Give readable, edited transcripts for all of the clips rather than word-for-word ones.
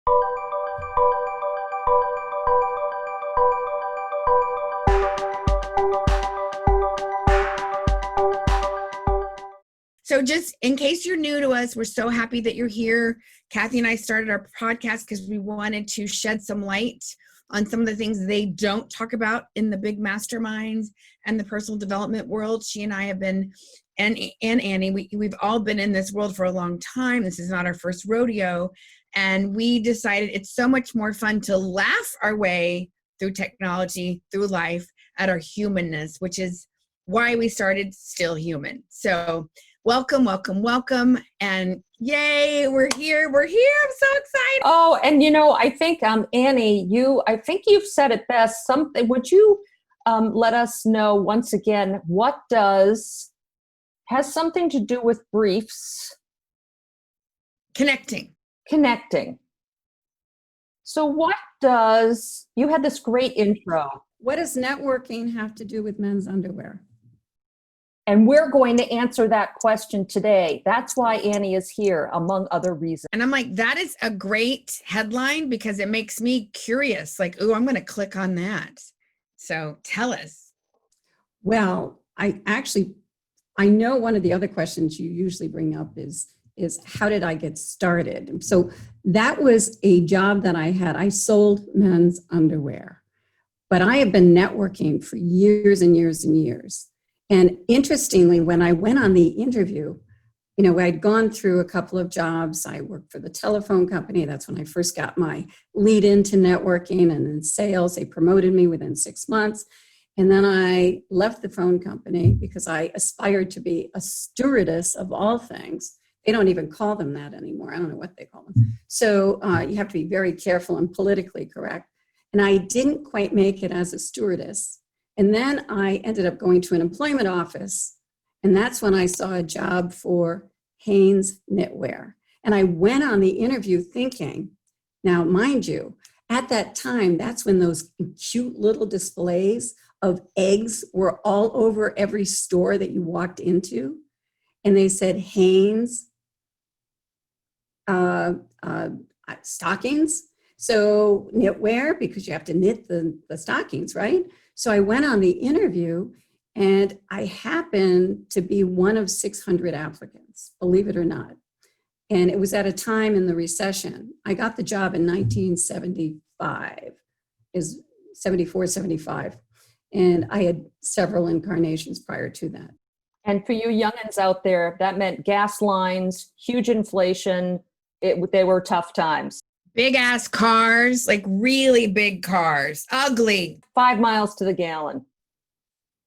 So just in case you're new to us, we're so happy that you're here. Kathy and I started our podcast because we wanted to shed some light on some of the things they don't talk about in the big masterminds and the personal development world. She and I have been, and Annie, we've all been in this world for a long time. This is not our first rodeo. And we decided it's so much more fun to laugh our way through technology, through life, at our humanness, which is why we started Still Human. So welcome. And yay, we're here. I'm so excited. Oh, and I think, Annie, I think you've said it best. Would you let us know once again, what has something to do with briefs? Connecting. So you had this great intro. What does networking have to do with men's underwear? And we're going to answer that question today. That's why Annie is here, among other reasons. And I'm like, that is a great headline because it makes me curious. Like, oh, I'm going to click on that. So tell us. Well, I know one of the other questions you usually bring up is how did I get started? So that was a job that I had. I sold men's underwear, but I have been networking for years and years and years. And interestingly, when I went on the interview, I'd gone through a couple of jobs. I worked for the telephone company. That's when I first got my lead into networking, and then sales. They promoted me within 6 months. And then I left the phone company because I aspired to be a stewardess of all things. They don't even call them that anymore. I don't know what they call them. So you have to be very careful and politically correct. And I didn't quite make it as a stewardess. And then I ended up going to an employment office, and that's when I saw a job for Hanes Knitwear. And I went on the interview thinking, now mind you, at that time, that's when those cute little displays of eggs were all over every store that you walked into. And they said Hanes stockings. So knitwear, because you have to knit the stockings, right? So I went on the interview, and I happened to be one of 600 applicants, believe it or not. And it was at a time in the recession. I got the job in 1975, is 74, 75. And I had several incarnations prior to that. And for you youngins out there, that meant gas lines, huge inflation. They were tough times. Big ass cars, like really big cars, ugly. 5 miles to the gallon.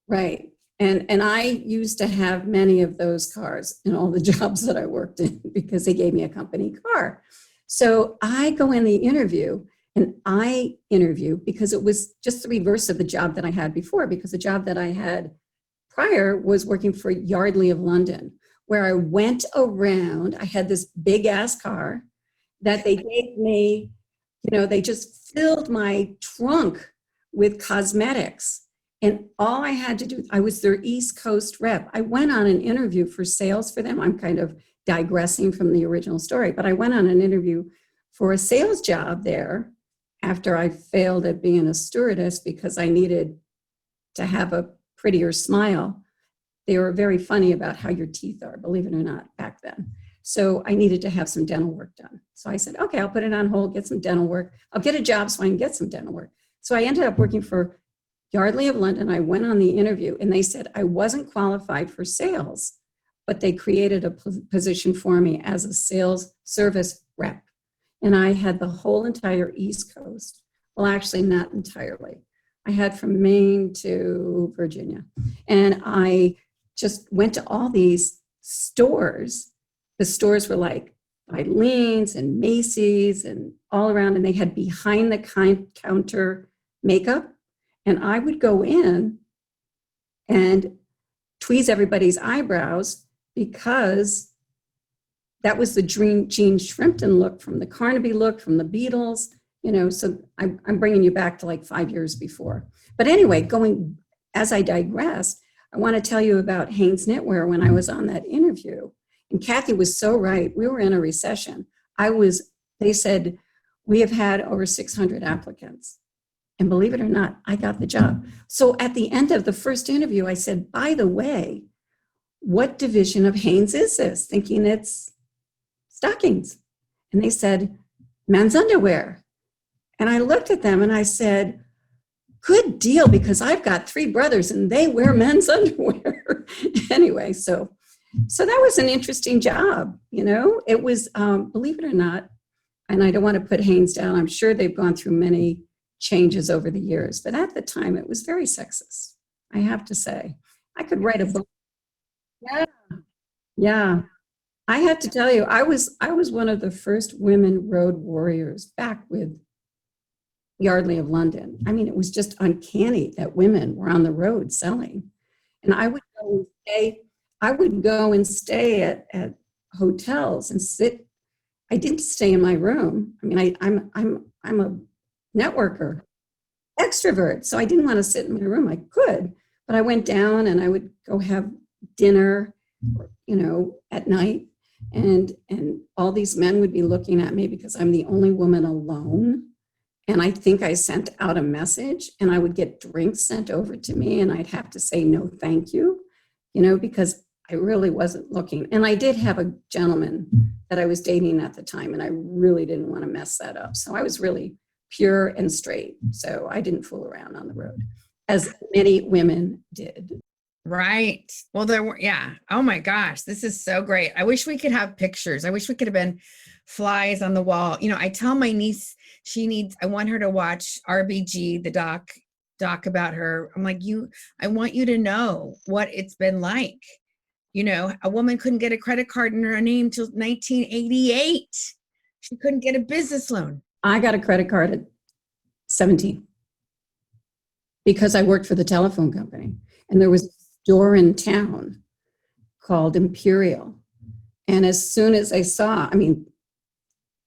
Right. And I used to have many of those cars in all the jobs that I worked in because they gave me a company car. So I go in the interview, and I interview because it was just the reverse of the job that I had before, because the job that I had prior was working for Yardley of London, where I went around. I had this big ass car that they gave me, they just filled my trunk with cosmetics. And all I had to do, I was their East Coast rep. I went on an interview for sales for them. I'm kind of digressing from the original story, but I went on an interview for a sales job there after I failed at being a stewardess because I needed to have a prettier smile. They were very funny about how your teeth are, believe it or not, back then. So I needed to have some dental work done. So I said, okay, I'll put it on hold, get some dental work. I'll get a job so I can get some dental work. So I ended up working for Yardley of London. I went on the interview, and they said I wasn't qualified for sales, but they created a position for me as a sales service rep. And I had the whole entire East Coast. Well, actually not entirely. I had from Maine to Virginia. And I just went to all these stores. The stores were like Eileen's and Macy's and all around, and they had behind the counter makeup. And I would go in and tweeze everybody's eyebrows because that was the Gene Shrimpton look from the Carnaby look from the Beatles, so I'm bringing you back to like 5 years before. But anyway, as I digress, I want to tell you about Hanes Knitwear when I was on that interview. And Kathy was so right. We were in a recession. They said, We have had over 600 applicants. And believe it or not, I got the job. So at the end of the first interview, I said, by the way, what division of Hanes is this? Thinking it's stockings. And they said, men's underwear. And I looked at them and I said, good deal, because I've got 3 brothers and they wear men's underwear. Anyway, so that was an interesting job. It was, believe it or not, and I don't want to put Hanes down. I'm sure they've gone through many changes over the years, but at the time it was very sexist. I have to say, I could write a book. Yeah. I have to tell you, I was one of the first women road warriors back with Yardley of London. I mean, it was just uncanny that women were on the road selling. And I would go and stay at hotels and sit. I didn't stay in my room. I mean, I'm a networker, extrovert. So I didn't want to sit in my room. I could, but I went down and I would go have dinner, at night. And all these men would be looking at me because I'm the only woman alone. And I think I sent out a message and I would get drinks sent over to me and I'd have to say, no, thank you, because I really wasn't looking. And I did have a gentleman that I was dating at the time and I really didn't want to mess that up. So I was really pure and straight. So I didn't fool around on the road, as many women did. Right. Well, yeah. Oh my gosh, this is so great. I wish we could have pictures. I wish we could have been flies on the wall. I tell my niece I want her to watch RBG, the doc about her. I'm like, I want you to know what it's been like. A woman couldn't get a credit card in her name till 1988. She couldn't get a business loan. I got a credit card at 17 because I worked for the telephone company. And there was a store in town called Imperial. And as soon as I saw,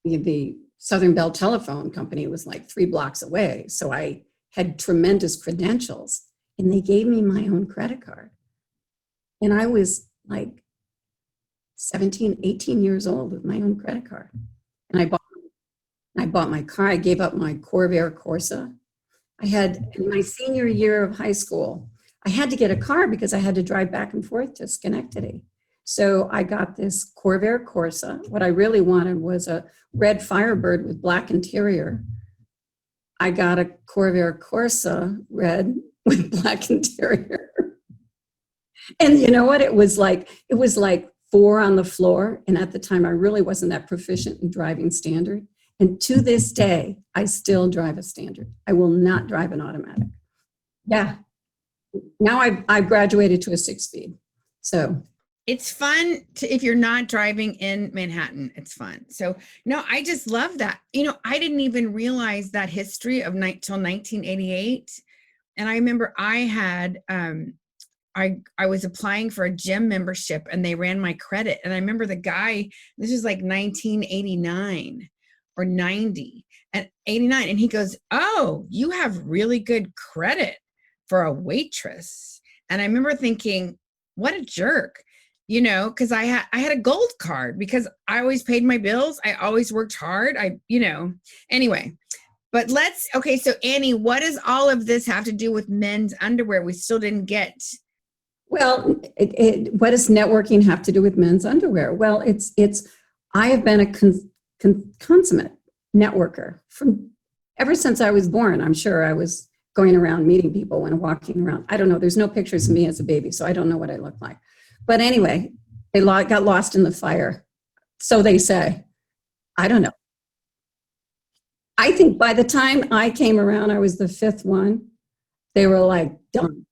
the Southern Bell Telephone Company was like 3 blocks away. So I had tremendous credentials and they gave me my own credit card. And I was like 17, 18 years old with my own credit card. And I bought my car. I gave up my Corvair Corsa. In my senior year of high school, I had to get a car because I had to drive back and forth to Schenectady. So I got this Corvair Corsa. What I really wanted was a red Firebird with black interior. I got a Corvair Corsa red with black interior. And you know what? It was like 4 on the floor. And at the time, I really wasn't that proficient in driving standard. And to this day, I still drive a standard. I will not drive an automatic. Yeah. Now I've graduated to a 6-speed. So it's fun if you're not driving in Manhattan, it's fun. So no, I just love that. I didn't even realize that history of till 1988. And I remember I had, I was applying for a gym membership and they ran my credit. And I remember the guy, this was like 1989 or 90 and 89. And he goes, oh, you have really good credit for a waitress. And I remember thinking, what a jerk. Because I had a gold card because I always paid my bills. I always worked hard. Anyway, but so Annie, what does all of this have to do with men's underwear? We still didn't get. Well, what does networking have to do with men's underwear? Well, I have been a consummate networker ever since I was born. I'm sure I was going around meeting people and walking around. I don't know. There's no pictures of me as a baby, so I don't know what I look like. But anyway, they got lost in the fire. So they say. I don't know. I think by the time I came around, I was the 5th one. They were like, done.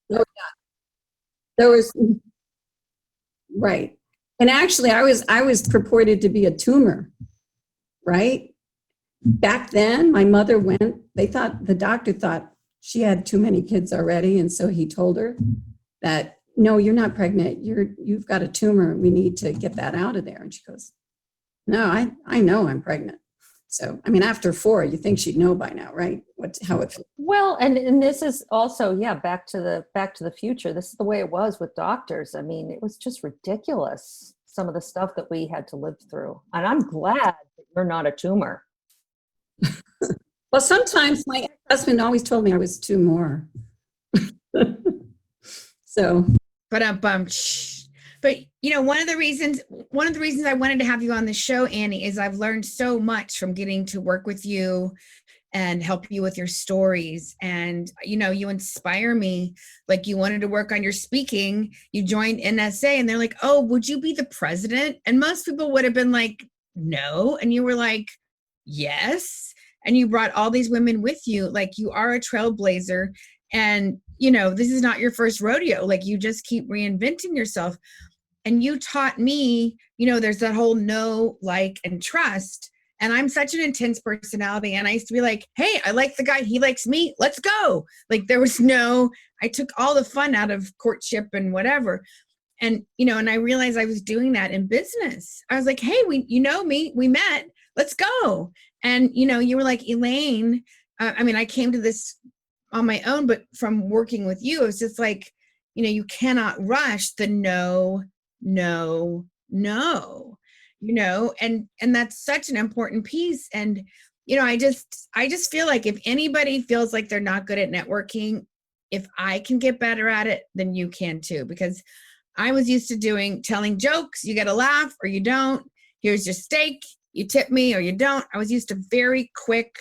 No, yeah. There was, right. And actually, I was purported to be a tumor, right? Back then, my mother the doctor thought she had too many kids already. And so he told her that, no, you're not pregnant. You've got a tumor. We need to get that out of there. And she goes, no, I know I'm pregnant. So, after 4, you think she'd know by now, right? How it feels. Well, and this is also, back to the future. This is the way it was with doctors. It was just ridiculous, some of the stuff that we had to live through. And I'm glad that you're not a tumor. Well, sometimes my husband always told me I was two more. So, but you know, one of the reasons I wanted to have you on the show, Annie, is I've learned so much from getting to work with you and help you with your stories. And, you know, you inspire me. Like, you wanted to work on your speaking, you joined NSA, and they're like, oh, would you be the president? And most people would have been like, no. And you were like, yes. And you brought all these women with you. Like, you are a trailblazer. And, you know, this is not your first rodeo. Like, you just keep reinventing yourself. And you taught me, you know, there's that whole know, like, and trust. And I'm such an intense personality. And I used to be like, hey, I like the guy. He likes me. Let's go. Like, there was I took all the fun out of courtship and whatever. And, you know, and I realized I was doing that in business. I was like, hey, you know me, we met, let's go. And, you know, you were like, Elaine, I mean, I came to this on my own, but from working with you, it was just like, you know, you cannot rush the no, you know, and that's such an important piece. And, you know, I just feel like if anybody feels like they're not good at networking, if I can get better at it, then you can too, because I was used to telling jokes. You get a laugh or you don't. Here's your steak. You tip me or you don't. I was used to very quick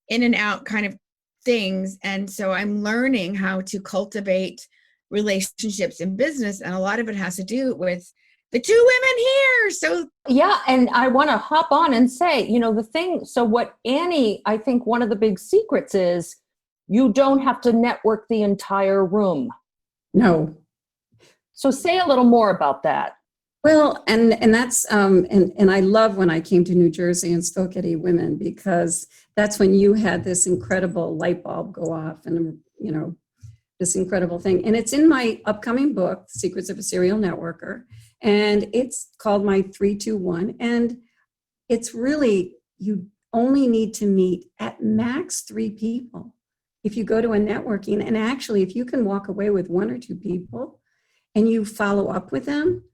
in and out kind of things. And so I'm learning how to cultivate relationships in business. And a lot of it has to do with the two women here. So yeah, and I want to hop on and say, you know, so what Annie, I think one of the big secrets is you don't have to network the entire room. no. So say a little more about that. Well, and that's and I love when I came to New Jersey and spoke at eWomen, because that's when you had this incredible light bulb go off, and you know, this incredible thing. And it's in my upcoming book, Secrets of a Serial Networker, and it's called my 3-2-1. And it's really, you only need to meet at max 3 people if you go to a networking. And actually, if you can walk away with 1 or 2 people and you follow up with them,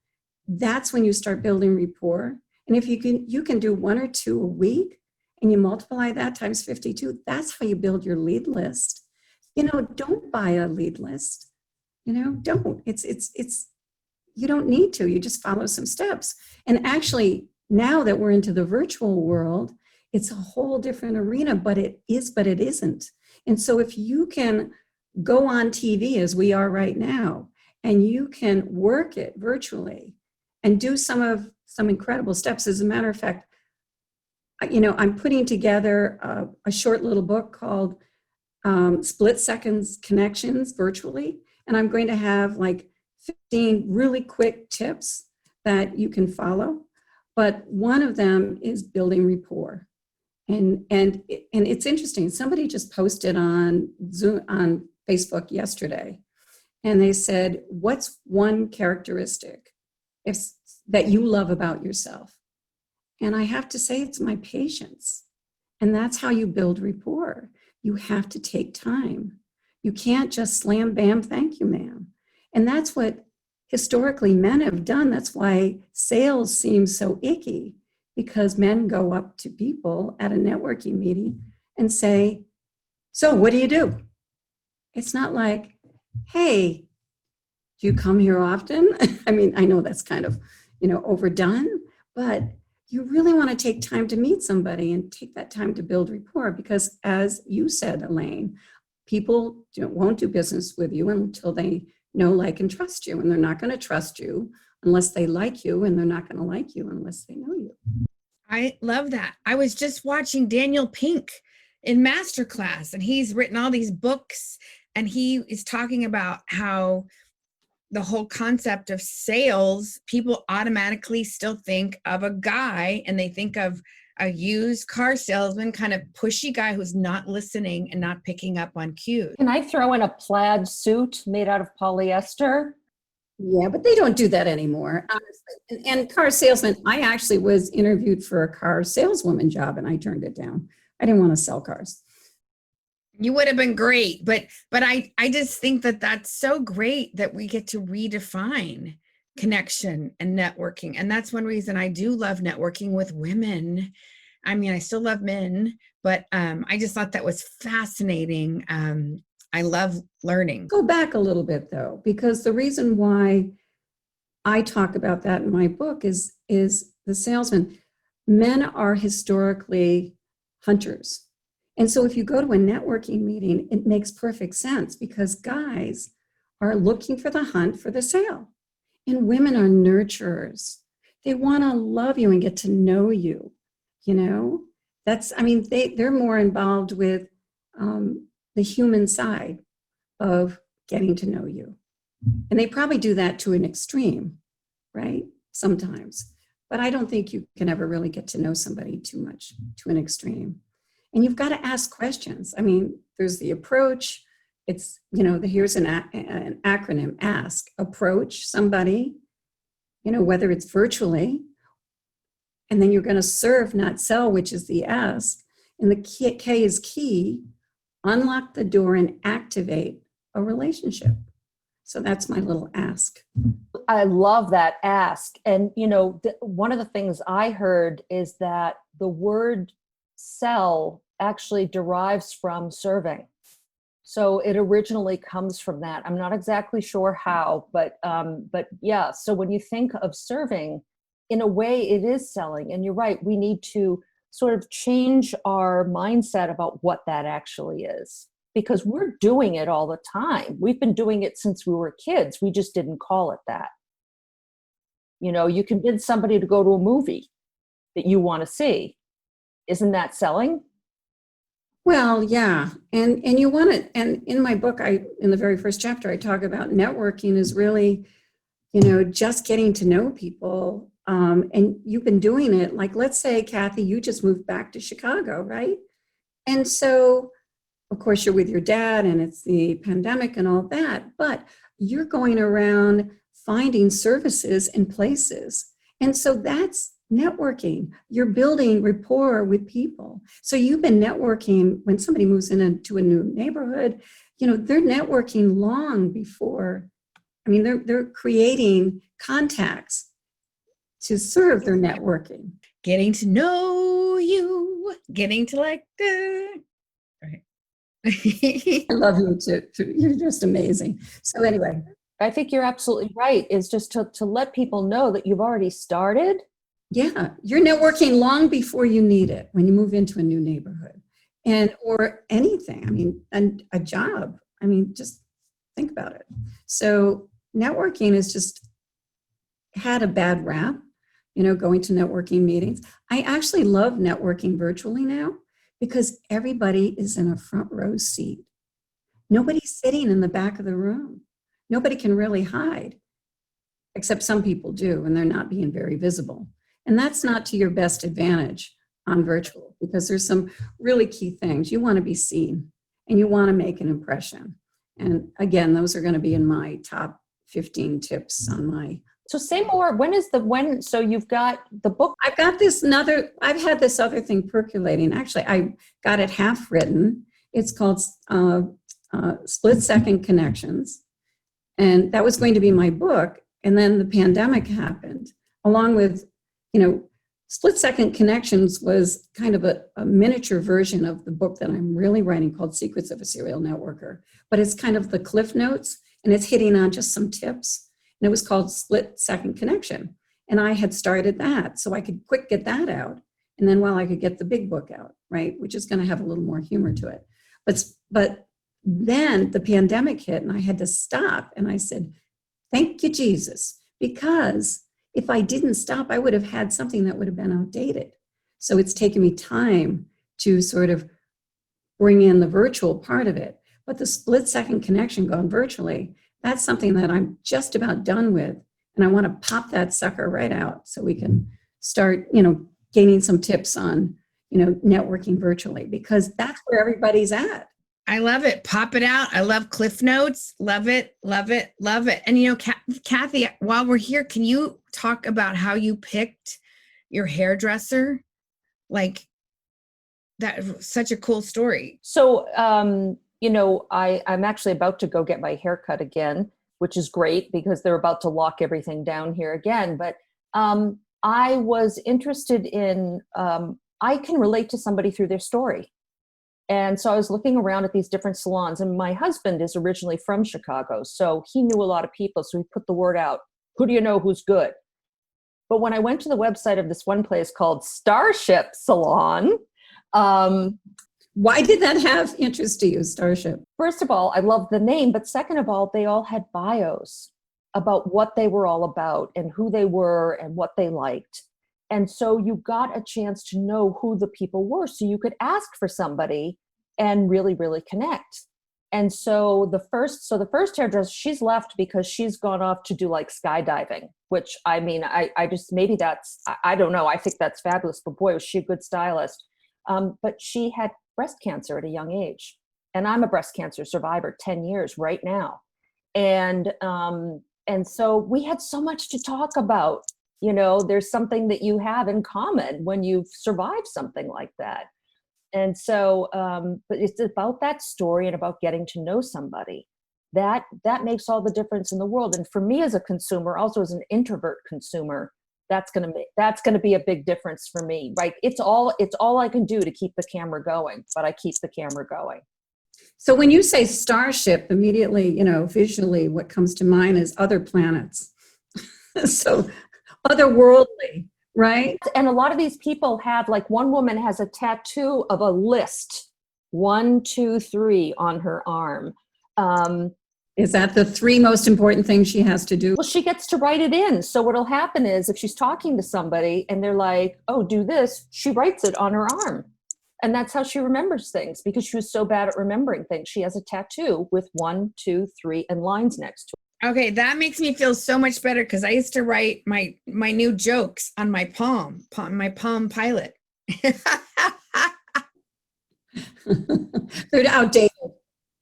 that's when you start building rapport. And if you can do 1 or 2 a week and you multiply that times 52, that's how you build your lead list. You know, don't buy a lead list. You know, don't. It's you don't need to. You just follow some steps. And actually, now that we're into the virtual world, it's a whole different arena, but it isn't. And so if you can go on TV as we are right now, and you can work it virtually and do some incredible steps. As a matter of fact, you know, I'm putting together a short little book called Split Seconds Connections Virtually. And I'm going to have like 15 really quick tips that you can follow. But one of them is building rapport. And it's interesting. Somebody just posted on Facebook yesterday, and they said, what's one characteristic that you love about yourself? And I have to say, it's my patience. And that's how you build rapport. You have to take time. You can't just slam, bam, thank you, ma'am. And that's what historically men have done. That's why sales seems so icky, because men go up to people at a networking meeting and say, so what do you do? It's not like, hey, do you come here often? I mean, I know that's kind of, you know, overdone, but you really want to take time to meet somebody and take that time to build rapport, because as you said, Elaine, people won't do business with you until they know, like, and trust you. And they're not going to trust you unless they like you, and they're not going to like you unless they know you. I love that. I was just watching Daniel Pink in Masterclass, and he's written all these books, and he is talking about how the whole concept of sales, people automatically still think of a guy, and they think of a used car salesman, kind of pushy guy who's not listening and not picking up on cues. Can I throw in a plaid suit made out of polyester? Yeah, but they don't do that anymore, honestly. And car salesman, I actually was interviewed for a car saleswoman job, and I turned it down. I didn't want to sell cars. You would have been great, but I just think that that's so great that we get to redefine connection and networking. And that's one reason I do love networking with women, I mean, I still love men, but I just thought that was fascinating. I love learning. Go back a little bit though, because the reason why I talk about that in my book is the salesman. Men are historically hunters. And so if you go to a networking meeting, it makes perfect sense because guys are looking for the hunt for the sale. And women are nurturers. They want to love you and get to know you. You know, they're more involved with the human side of getting to know you. And they probably do that to an extreme, right? Sometimes. But I don't think you can ever really get to know somebody too much to an extreme. And you've got to ask questions. I mean, there's the approach. It's, here's an acronym, ASK. Approach somebody, whether it's virtually, and then you're going to serve, not sell, which is the S. And the K is key. Unlock the door and activate a relationship. So that's my little ask. I love that ask. And, one of the things I heard is that the word sell actually derives from serving. So it originally comes from that. I'm not exactly sure how, but yeah. So when you think of serving, in a way it is selling. And you're right, we need to sort of change our mindset about what that actually is, because we're doing it all the time. We've been doing it since we were kids. We just didn't call it that. You convince somebody to go to a movie that you want to see. Isn't that selling? Well, yeah. And you want it. And in my book, in the very first chapter, I talk about networking is really, just getting to know people. And you've been doing it. Like, let's say, Kathy, you just moved back to Chicago, right? And so, of course, you're with your dad and it's the pandemic and all that, but you're going around finding services and places. And so that's networking. You're building rapport with people. So you've been networking when somebody moves into a new neighborhood, they're networking long before. I mean, they're creating contacts to serve their networking. Getting to know you, getting to like right. I love you too. You're just amazing. So anyway. I think you're absolutely right. Is just to let people know that you've already started. Yeah, you're networking long before you need it when you move into a new neighborhood or anything. I mean, and a job. I mean, just think about it. So networking has just had a bad rap, going to networking meetings. I actually love networking virtually now because everybody is in a front row seat. Nobody's sitting in the back of the room. Nobody can really hide, except some people do, and they're not being very visible. And that's not to your best advantage on virtual, because there's some really key things. You want to be seen and you want to make an impression. And again, those are going to be in my top 15 tips on my. So say more. So you've got the book. I've had this other thing percolating. Actually, I got it half written. It's called Split Second Connections. And that was going to be my book. And then the pandemic happened, along with, Split Second Connections was kind of a miniature version of the book that I'm really writing called Secrets of a Serial Networker. But it's kind of the cliff notes, and it's hitting on just some tips. And it was called Split Second Connection. And I had started that so I could quick get that out. And then I could get the big book out, right? Which is going to have a little more humor to it. But then the pandemic hit and I had to stop. And I said, thank you, Jesus, because if I didn't stop, I would have had something that would have been outdated. So it's taken me time to sort of bring in the virtual part of it. But the split second connection going virtually, that's something that I'm just about done with. And I want to pop that sucker right out so we can start, gaining some tips on, networking virtually, because that's where everybody's at. I love it. Pop it out. I love Cliff Notes. Love it. Love it. Love it. And Kathy, while we're here, can you talk about how you picked your hairdresser? Like, that was such a cool story. So, I'm actually about to go get my hair cut again, which is great because they're about to lock everything down here again. But I was interested in I can relate to somebody through their story. And so I was looking around at these different salons, and my husband is originally from Chicago, so he knew a lot of people. So he put the word out, who do you know who's good? But when I went to the website of this one place called Starship Salon, why did that have interest to you, Starship? first of all, I love the name, but second of all, they all had bios about what they were all about and who they were and what they liked. And so you got a chance to know who the people were. So you could ask for somebody and really, really connect. And so the first hairdresser, she's left because she's gone off to do like skydiving, which I mean, I just, maybe that's, I don't know. I think that's fabulous, but boy, was she a good stylist. But she had breast cancer at a young age. And I'm a breast cancer survivor, 10 years right now. And so we had so much to talk about. You know, there's something that you have in common when you've survived something like that. And so, but it's about that story and about getting to know somebody. That makes all the difference in the world. And for me as a consumer, also as an introvert consumer, that's going to be a big difference for me. Right? It's all I can do to keep the camera going, but I keep the camera going. So when you say Starship, immediately, you know, visually, what comes to mind is other planets. So otherworldly, right? And a lot of these people have, like, one woman has a tattoo of a list, 1, 2, 3 on her arm. Is that the 3 most important things she has to do? Well, she gets to write it in. So what'll happen is if she's talking to somebody and they're like, oh, do this, she writes it on her arm. And that's how she remembers things, because she was so bad at remembering things. She has a tattoo with 1, 2, 3 and lines next to it. Okay, that makes me feel so much better, because I used to write my new jokes on my my Palm Pilot. They're outdated.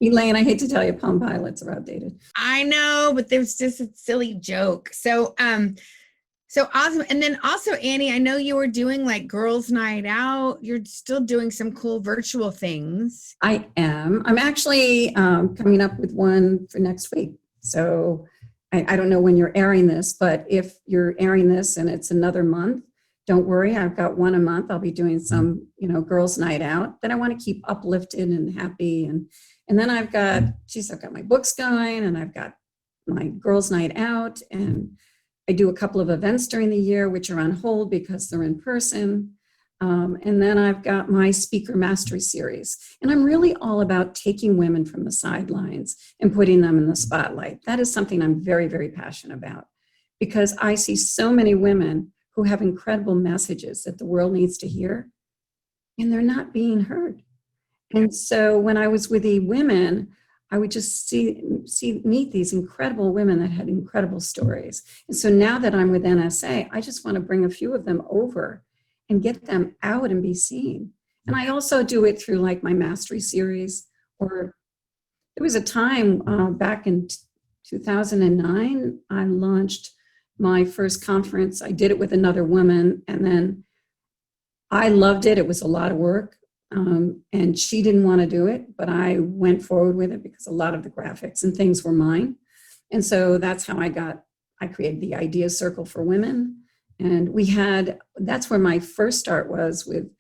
Elaine, I hate to tell you, Palm Pilots are outdated. I know, but there's just a silly joke. So awesome. And then also, Annie, I know you were doing like girls' night out. You're still doing some cool virtual things. I am. I'm actually coming up with one for next week. So I don't know when you're airing this, but if you're airing this and it's another month, don't worry. I've got one a month. I'll be doing some, you know, girls' night out that I want to keep uplifted and happy. And then I've got my books going, and I've got my girls' night out, and I do a couple of events during the year, which are on hold because they're in person. And then I've got my speaker mastery series. And I'm really all about taking women from the sidelines and putting them in the spotlight. That is something I'm very, very passionate about, because I see so many women who have incredible messages that the world needs to hear, and they're not being heard. And so when I was with the women, I would just meet these incredible women that had incredible stories. And so now that I'm with NSA, I just want to bring a few of them over and get them out and be seen. And I also do it through like my mastery series. Or there was a time back in 2009, I launched my first conference. I did it with another woman, and then I loved it. It was a lot of work. And she didn't want to do it, but I went forward with it because a lot of the graphics and things were mine. And so that's how I created the Idea Circle for Women. And that's where my first start was, with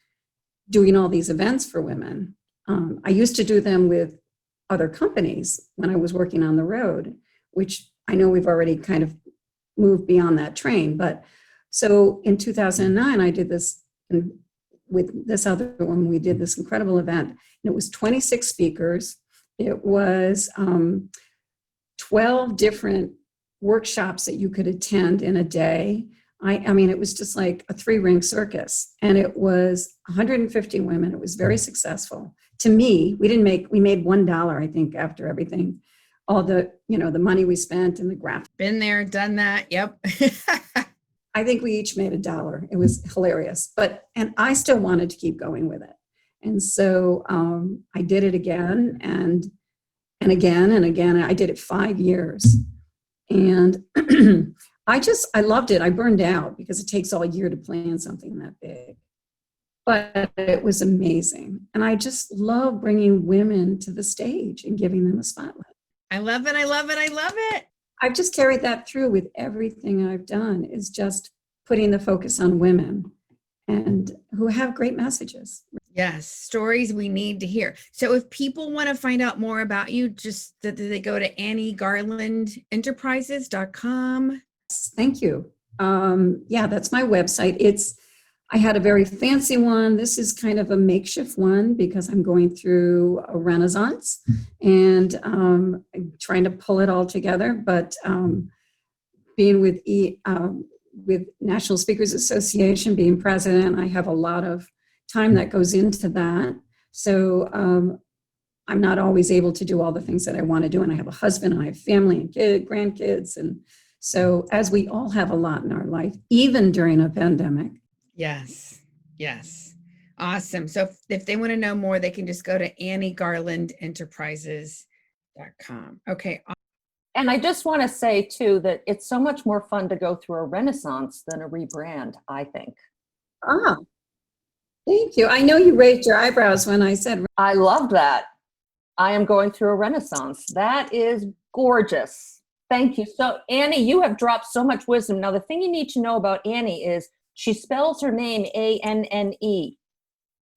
doing all these events for women. I used to do them with other companies when I was working on the road, which I know we've already kind of moved beyond that train. But so in 2009, I did this, and with this other one, we did this incredible event, and it was 26 speakers. It was 12 different workshops that you could attend in a day. I mean, it was just like a 3-ring circus, and it was 150 women. It was very successful. To me, we made $1, I think, after everything, all the, the money we spent and the graphics. Been there, done that. Yep. I think we each made $1. It was hilarious, and I still wanted to keep going with it. And so I did it again and again and again. I did it 5 years, and I loved it. I burned out because it takes all year to plan something that big, but it was amazing. And I just love bringing women to the stage and giving them a spotlight. I love it. I love it. I love it. I've just carried that through with everything I've done, is just putting the focus on women and who have great messages. Yes, stories we need to hear. So if people want to find out more about you, just that they go to AnnieGarlandEnterprises.com. Thank you. Yeah, that's my website. I had a very fancy one. This is kind of a makeshift one because I'm going through a renaissance and I'm trying to pull it all together. But being with National Speakers Association, being president, I have a lot of time that goes into that. So I'm not always able to do all the things that I want to do. And I have a husband and I have family and grandkids. And so as we all have a lot in our life, even during a pandemic. Yes. Awesome. So if they want to know more, they can just go to AnnieGarlandEnterprises.com. Okay. And I just want to say too, that it's so much more fun to go through a renaissance than a rebrand, I think. Ah, thank you. I know you raised your eyebrows when I said. I love that. I am going through a renaissance. That is gorgeous. Thank you. So Annie, you have dropped so much wisdom. Now, the thing you need to know about Annie is she spells her name A-N-N-E.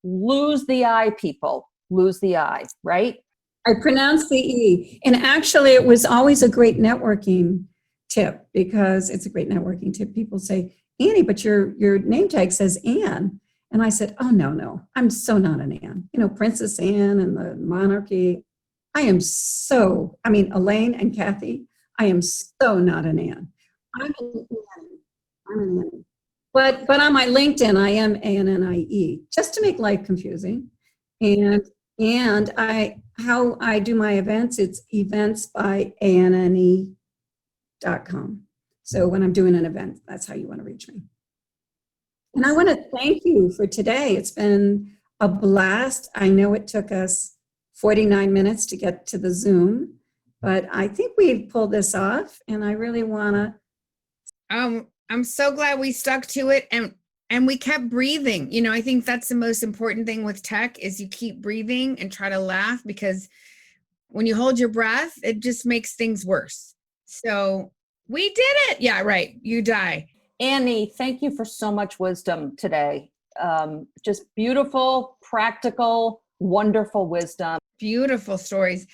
Lose the I, people. Lose the I, right? I pronounced the E. And actually, it was always a great networking tip because it's a great networking tip. People say, Annie, but your name tag says Anne. And I said, oh, no, I'm so not an Anne. You know, Princess Anne and the monarchy. Elaine and Kathy, I am so not an Anne. I'm an Anne. But on my LinkedIn, I am ANNIE, just to make life confusing. And how I do my events, it's events by ANNE.com. So when I'm doing an event, that's how you want to reach me. And I want to thank you for today. It's been a blast. I know it took us 49 minutes to get to the Zoom, but I think we've pulled this off, and I really want to. I'm so glad we stuck to it and we kept breathing. You know, I think that's the most important thing with tech is you keep breathing and try to laugh, because when you hold your breath, it just makes things worse. So we did it. Yeah, right. You die. Annie, thank you for so much wisdom today. Just beautiful, practical, wonderful wisdom. Beautiful stories.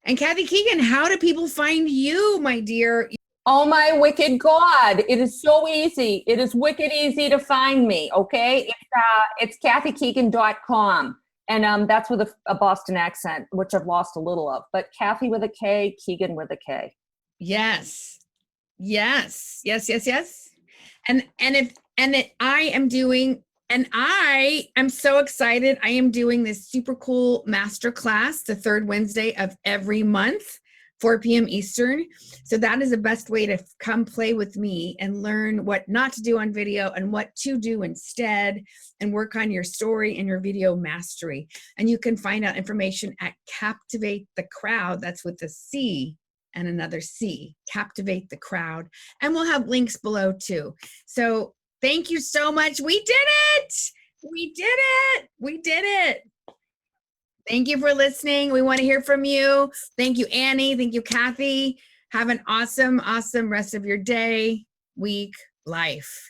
And Kathy Keegan, how do people find you, my dear? Oh my wicked God. It is so easy. It is wicked easy to find me. Okay. It's KathyKeegan.com. And that's with a Boston accent, which I've lost a little of, but Kathy with a K, Keegan with a K. Yes. I am so excited. I am doing this super cool masterclass the third Wednesday of every month, 4 p.m. Eastern. So that is the best way to come play with me and learn what not to do on video and what to do instead, and work on your story and your video mastery. And you can find out information at Captivate the Crowd. That's with a C and another C, Captivate the Crowd. And we'll have links below too. So thank you so much. We did it. Thank you for listening. We want to hear from you. Thank you, Annie. Thank you, Kathy. Have an awesome rest of your day, week, life.